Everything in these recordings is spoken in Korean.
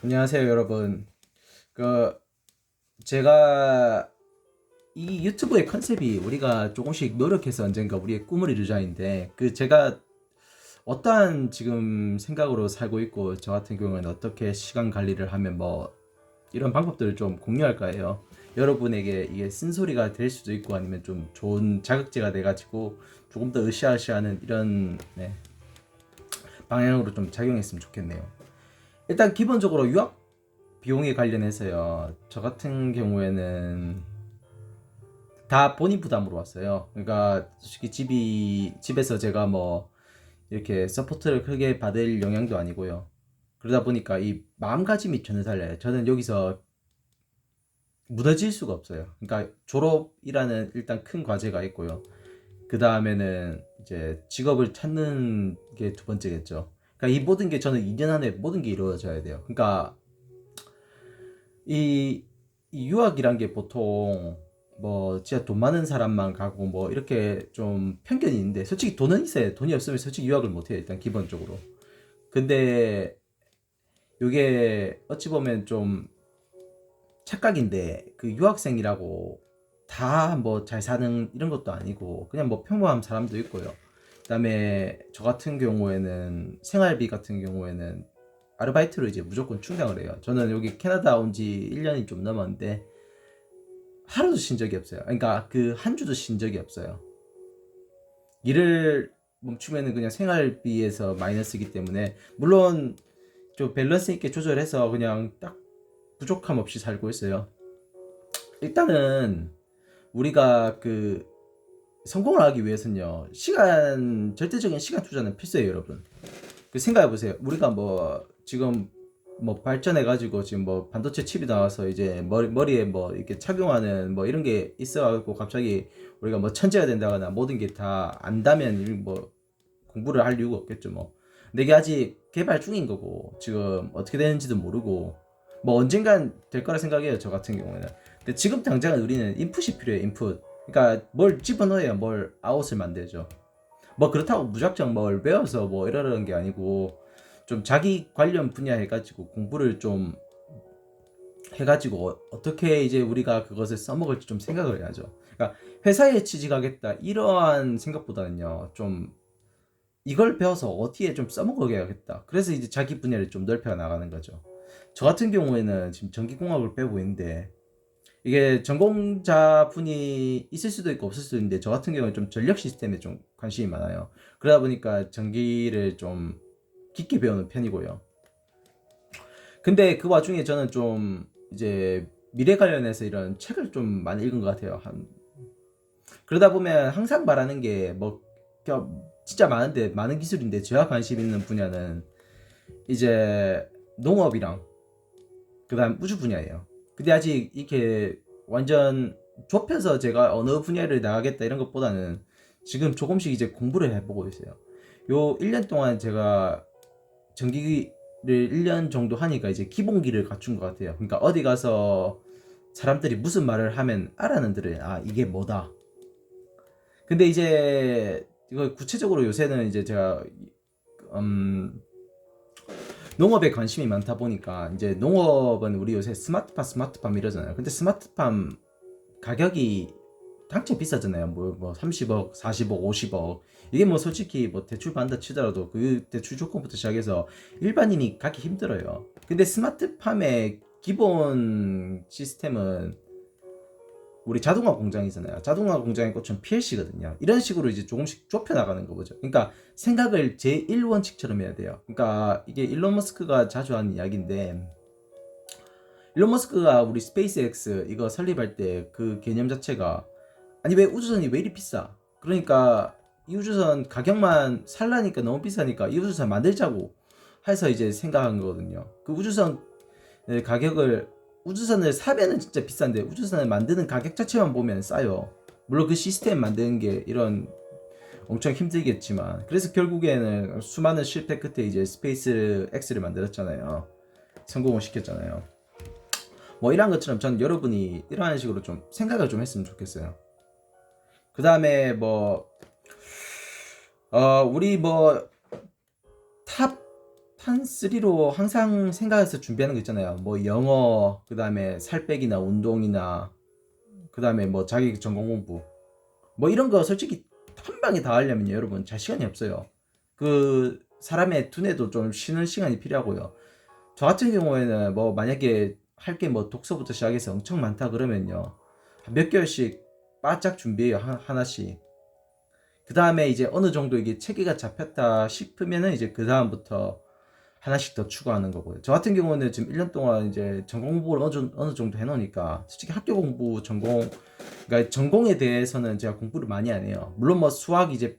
안녕하세요, 여러분. 그 제가 이 유튜브의 컨셉이 우리가 조금씩 노력해서 언젠가 우리의 꿈을 이루자인데 제가 어떠한 지금 생각으로 살고 있고 저 같은 경우에는 어떻게 시간 관리를 하면 뭐 이런 방법들을 좀 공유할까 해요. 여러분에게 이게 쓴소리가 될 수도 있고 아니면 좀 좋은 자극제가 돼가지고 조금 더 으쌰으쌰하는 이런 방향으로 좀 작용했으면 좋겠네요. 일단 기본적으로 유학 비용에 관련해서요. 저 같은 경우에는 다 본인 부담으로 왔어요. 그러니까 솔직히 집에서 제가 뭐 이렇게 서포트를 크게 받을 영향도 아니고요. 그러다 보니까 이 마음가짐이 전혀 달라요. 저는 여기서 무너질 수가 없어요. 그러니까 졸업이라는 일단 큰 과제가 있고요. 그 다음에는 이제 직업을 찾는 게 두 번째겠죠. 그러니까 이 모든 게 저는 2년 안에 모든 게 이루어져야 돼요. 그러니까 이, 이 유학이란 게 보통 뭐 진짜 돈 많은 사람만 가고 뭐 이렇게 좀 편견이 있는데 솔직히 돈은 있어요. 돈이 없으면 솔직히 유학을 못 해요. 일단 기본적으로. 근데 이게 어찌 보면 좀 착각인데 그 유학생이라고 다 뭐 잘 사는 이런 것도 아니고 그냥 뭐 평범한 사람도 있고요. 그다음에 저 같은 경우에는 생활비 같은 경우에는 아르바이트로 이제 무조건 충당을 해요. 저는 여기 캐나다 온 지 1년이 좀 넘었는데 하루도 쉰 적이 없어요. 그러니까 그 한 주도 쉰 적이 없어요. 일을 멈추면은 그냥 생활비에서 마이너스이기 때문에 물론 좀 밸런스 있게 조절해서 그냥 딱 부족함 없이 살고 있어요. 일단은 우리가 성공을 하기 위해서는요. 절대적인 시간 투자는 필수예요, 여러분. 생각해 보세요. 우리가 뭐 지금 뭐 발전해 가지고 지금 뭐 반도체 칩이 나와서 이제 머리에 뭐 이렇게 착용하는 뭐 이런 게 있어 갖고 갑자기 우리가 뭐 천재가 된다거나 모든 게 다 안다면 뭐 공부를 할 이유가 없겠죠, 뭐. 근데 이게 아직 개발 중인 거고 지금 어떻게 되는지도 모르고 뭐 언젠간 될 거라 생각해요, 저 같은 경우에는. 근데 지금 당장은 우리는 인풋이 필요해요, 인풋. 그러니까 뭘 집어넣어야 뭘 아웃을 만들죠. 뭐 그렇다고 무작정 뭘 배워서 뭐 이러는 게 아니고 좀 자기 관련 분야 해가지고 공부를 좀 해가지고 어떻게 이제 우리가 그것을 써먹을지 좀 생각을 해야죠. 그러니까 회사에 취직하겠다 이러한 생각보다는요, 좀 이걸 배워서 어떻게 좀 써먹어야겠다. 그래서 이제 자기 분야를 좀 넓혀 나가는 거죠. 저 같은 경우에는 지금 전기공학을 배우고 있는데 이게 전공자 분이 있을 수도 있고 없을 수도 있는데 저 같은 경우는 좀 전력 시스템에 좀 관심이 많아요. 그러다 보니까 전기를 좀 깊게 배우는 편이고요. 근데 그 와중에 저는 좀 이제 미래 관련해서 이런 책을 좀 많이 읽은 것 같아요. 그러다 보면 항상 말하는 게 뭐 진짜 많은데 많은 기술인데 제가 관심 있는 분야는 이제 농업이랑 그다음 우주 분야예요. 근데 아직 이렇게 완전 좁혀서 제가 어느 분야를 나가겠다 이런 것보다는 지금 조금씩 이제 공부를 해보고 있어요. 요 1년 동안 제가 전기를 1년 정도 하니까 이제 기본기를 갖춘 것 같아요. 그러니까 어디 가서 사람들이 무슨 말을 하면 알아는 들어요. 아, 이게 뭐다. 근데 이제 이거 구체적으로 요새는 이제 제가 음, 농업에 관심이 많다 보니까 이제 농업은 우리 요새 스마트팜 이러잖아요. 근데 스마트팜 가격이 당체 비싸잖아요. 뭐 30억, 40억, 50억. 이게 뭐 솔직히 뭐 대출 받는다 치더라도 그 대출 조건부터 시작해서 일반인이 갖기 힘들어요. 근데 스마트팜의 기본 시스템은 우리 자동화 공장이잖아요. 자동화 공장의 꽃은 PLC거든요. 이런 식으로 이제 조금씩 좁혀 나가는 거죠. 그러니까 생각을 제1원칙처럼 해야 돼요. 그러니까 이게 일론 머스크가 자주 하는 이야기인데 일론 머스크가 우리 스페이스X 이거 설립할 때 그 개념 자체가 아니 왜 우주선이 왜 이리 비싸? 그러니까 이 우주선 가격만 살라니까 너무 비싸니까 이 우주선 만들자고 해서 이제 생각한 거거든요. 그 우주선 가격을 우주선을 사면은 진짜 비싼데 우주선을 만드는 가격 자체만 보면 싸요. 물론 그 시스템 만드는 게 이런 엄청 힘들겠지만 그래서 결국에는 수많은 실패 끝에 이제 스페이스 X를 만들었잖아요. 성공을 시켰잖아요. 뭐 이런 것처럼 전 여러분이 이러한 식으로 좀 생각을 좀 했으면 좋겠어요. 그 다음에 뭐 우리 뭐 탑 한3로 항상 생각해서 준비하는 거 있잖아요. 뭐 영어, 그 다음에 살 빼기나 운동이나, 그 다음에 뭐 자기 전공 공부. 뭐 이런 거 솔직히 한 방에 다 하려면 여러분 잘 시간이 없어요. 그 사람의 두뇌도 좀 쉬는 시간이 필요하고요. 저 같은 경우에는 뭐 만약에 할 게 뭐 독서부터 시작해서 엄청 많다 그러면요. 몇 개월씩 바짝 준비해요. 하나씩. 그 다음에 이제 어느 정도 이게 체계가 잡혔다 싶으면은 이제 그 다음부터 하나씩 더 추가하는 거고요. 저 같은 경우는 지금 1년 동안 이제 전공 공부를 어느 정도 해놓으니까 솔직히 학교 공부 그러니까 전공에 대해서는 제가 공부를 많이 안 해요. 물론 뭐 수학 이제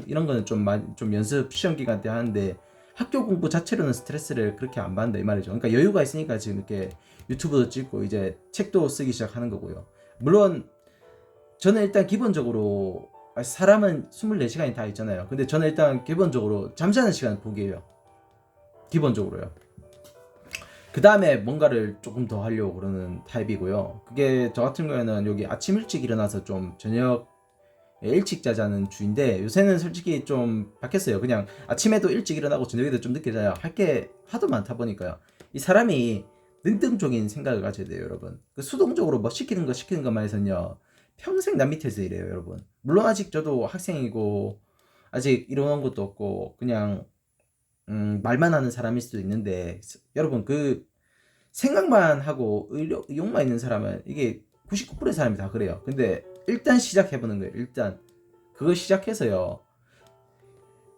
이런 거는 좀 연습 시험 기간 때 하는데 학교 공부 자체로는 스트레스를 그렇게 안 받는다 이 말이죠. 그러니까 여유가 있으니까 지금 이렇게 유튜브도 찍고 이제 책도 쓰기 시작하는 거고요. 물론 저는 일단 기본적으로 사람은 24시간이 다 있잖아요. 근데 저는 일단 기본적으로 잠자는 시간 포기해요. 기본적으로요. 그 다음에 뭔가를 조금 더 하려고 그러는 타입이고요. 그게 저 같은 경우에는 여기 아침 일찍 일어나서 좀 저녁 일찍 자자는 주인데 요새는 솔직히 좀 바뀌었어요. 그냥 아침에도 일찍 일어나고 저녁에도 좀 늦게 자요. 할 게 하도 많다 보니까요. 이 사람이 능동적인 생각을 가져야 돼요, 여러분. 그 수동적으로 뭐 시키는 것만 해서는요. 평생 남 밑에서 일해요, 여러분. 물론 아직 저도 학생이고 아직 이뤄놓은 것도 없고 그냥 말만 하는 사람일 수도 있는데 여러분 그 생각만 하고 의욕만 있는 사람은 이게 99%의 사람이 다 그래요. 근데 일단 시작해보는 거예요. 일단 그거 시작해서요.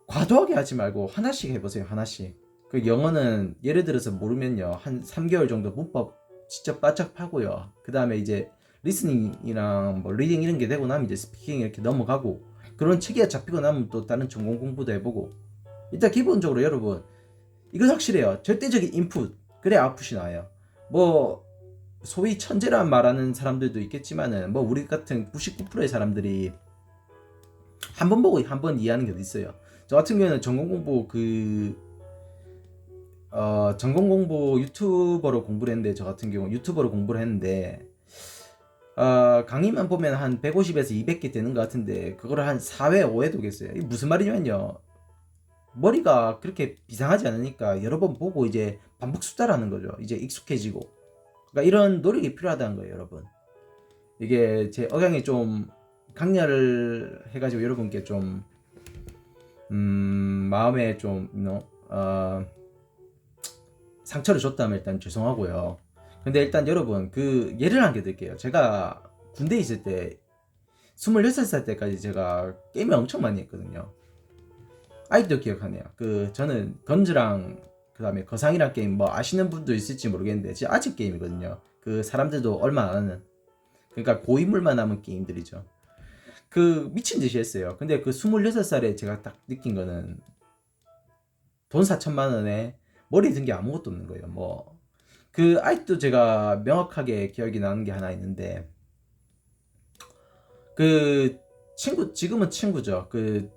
과도하게 하지 말고 하나씩 해보세요. 하나씩. 그 영어는 예를 들어서 모르면요. 한 3개월 정도 문법 직접 바짝 파고요. 그 다음에 이제 리스닝이랑 뭐 리딩 이런 게 되고 나면 이제 스피킹 이렇게 넘어가고 그런 체계가 잡히고 나면 또 다른 전공 공부도 해보고 일단 기본적으로 여러분 이건 확실해요. 절대적인 인풋 그래 아웃풋이 나와요. 뭐 소위 천재란 말하는 사람들도 있겠지만은 뭐 우리 같은 99%의 사람들이 한 번 보고 한 번 이해하는 게 어디 있어요. 저 같은 경우에는 전공 공부 전공 공부 유튜버로 공부를 했는데 저 같은 경우 유튜버로 공부를 했는데 강의만 보면 한 150에서 200개 되는 것 같은데 그거를 한 4회 5회 도겠어요. 이게 무슨 말이냐면요. 머리가 그렇게 비상하지 않으니까 여러 번 보고 이제 반복 숙달하는 거죠. 이제 익숙해지고. 그러니까 이런 노력이 필요하다는 거예요, 여러분. 이게 제 억양이 좀 강렬을 해가지고 여러분께 좀 마음에 좀 상처를 줬다면 일단 죄송하고요. 근데 일단 여러분 그 예를 한 개 드릴게요. 제가 군대에 있을 때 26살 때까지 제가 게임을 엄청 많이 했거든요. 아직도 기억하네요. 그 저는 건즈랑 그 다음에 거상이란 게임 뭐 아시는 분도 있을지 모르겠는데 진짜 아직 게임이거든요. 그 사람들도 얼마 안 하는 그러니까 고인물만 남은 게임들이죠. 그 미친 듯이 했어요. 근데 그 26살에 제가 딱 느낀 거는 돈 4천만 원에 머리 든 게 아무것도 없는 거예요. 뭐 그 아직도 제가 명확하게 기억이 나는 게 하나 있는데 그 친구 지금은 친구죠. 그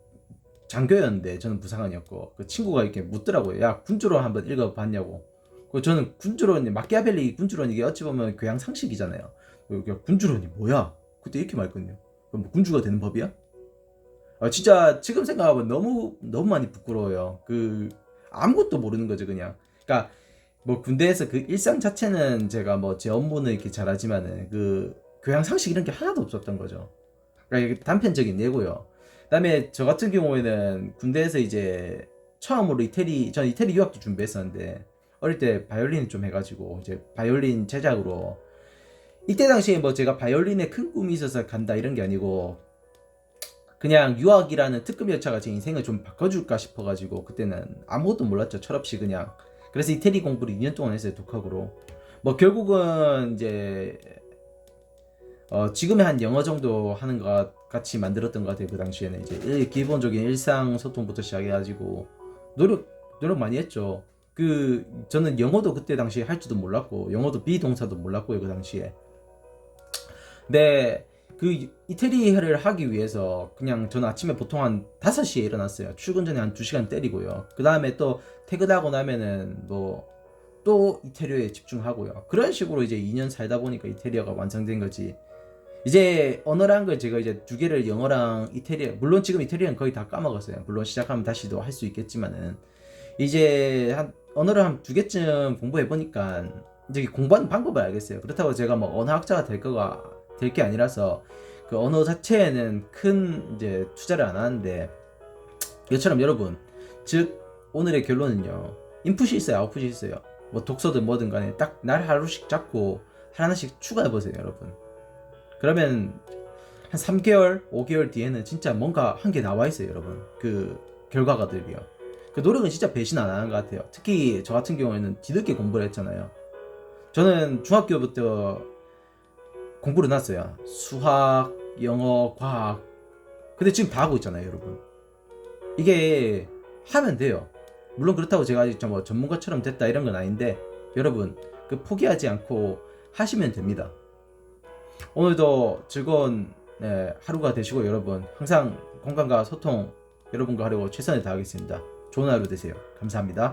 장교였는데 저는 부사관이었고 그 친구가 이렇게 묻더라고요. 야 군주론 한번 읽어봤냐고. 그 저는 군주론 마키아벨리 군주론 이게 어찌 보면 교양 상식이잖아요. 군주론이 뭐야? 그때 이렇게 말했거든요. 뭐 군주가 되는 법이야? 진짜 지금 생각하면 너무 많이 부끄러워요. 그 아무것도 모르는 거죠 그냥. 그러니까 뭐 군대에서 그 일상 자체는 제가 뭐 제 업무는 이렇게 잘하지만은 그 교양 상식 이런 게 하나도 없었던 거죠. 그러니까 이게 단편적인 예고요. 그다음에 저 같은 경우에는 군대에서 이제 처음으로 전 이태리 유학도 준비했었는데 어릴 때 바이올린 좀 해가지고 이제 바이올린 제작으로 이때 당시에 뭐 제가 바이올린에 큰 꿈이 있어서 간다 이런 게 아니고 그냥 유학이라는 특급 열차가 제 인생을 좀 바꿔줄까 싶어가지고 그때는 아무것도 몰랐죠. 철없이 그냥. 그래서 이태리 공부를 2년 동안 했어요. 독학으로. 뭐 결국은 이제 지금의 한 영어 정도 하는 것 같이 만들었던 것 같아요. 그 당시에는 이제 기본적인 일상 소통부터 시작해가지고 노력 많이 했죠. 그 저는 영어도 그때 당시에 할 줄도 몰랐고 영어도 비동사도 몰랐고요. 그 당시에. 근데 그 이태리어를 하기 위해서 그냥 저는 아침에 보통 한 5시에 일어났어요. 출근 전에 한 2시간 때리고요. 그 다음에 또 퇴근하고 나면은 뭐 또 이태리어에 집중하고요. 그런 식으로 이제 2년 살다 보니까 이태리어가 완성된 거지. 이제 언어란 걸 제가 이제 2개를 영어랑 이태리어, 물론 지금 이태리어는 거의 다 까먹었어요. 물론 시작하면 다시 또 할 수 있겠지만은 이제 한 언어를 한 두 개쯤 공부해 보니까 이제 공부하는 방법을 알겠어요. 그렇다고 제가 뭐 언어학자가 될 게 아니라서 그 언어 자체에는 큰 이제 투자를 안 하는데, 이것처럼 여러분, 즉 오늘의 결론은요, 인풋이 있어요, 아웃풋이 있어요. 뭐 독서든 뭐든 간에 딱 날 하루씩 잡고 하나씩 추가해 보세요, 여러분. 그러면 한 3개월, 5개월 뒤에는 진짜 뭔가 한 게 나와 있어요, 여러분. 그 결과가들이요. 그 노력은 진짜 배신 안 하는 것 같아요. 특히 저 같은 경우에는 뒤늦게 공부를 했잖아요. 저는 중학교부터 공부를 놨어요. 수학, 영어, 과학. 근데 지금 다 하고 있잖아요, 여러분. 이게 하면 돼요. 물론 그렇다고 제가 아직 뭐 전문가처럼 됐다 이런 건 아닌데, 여러분, 그 포기하지 않고 하시면 됩니다. 오늘도 즐거운 하루가 되시고, 여러분 항상 건강과 소통 여러분과 하려고 최선을 다하겠습니다. 좋은 하루 되세요. 감사합니다.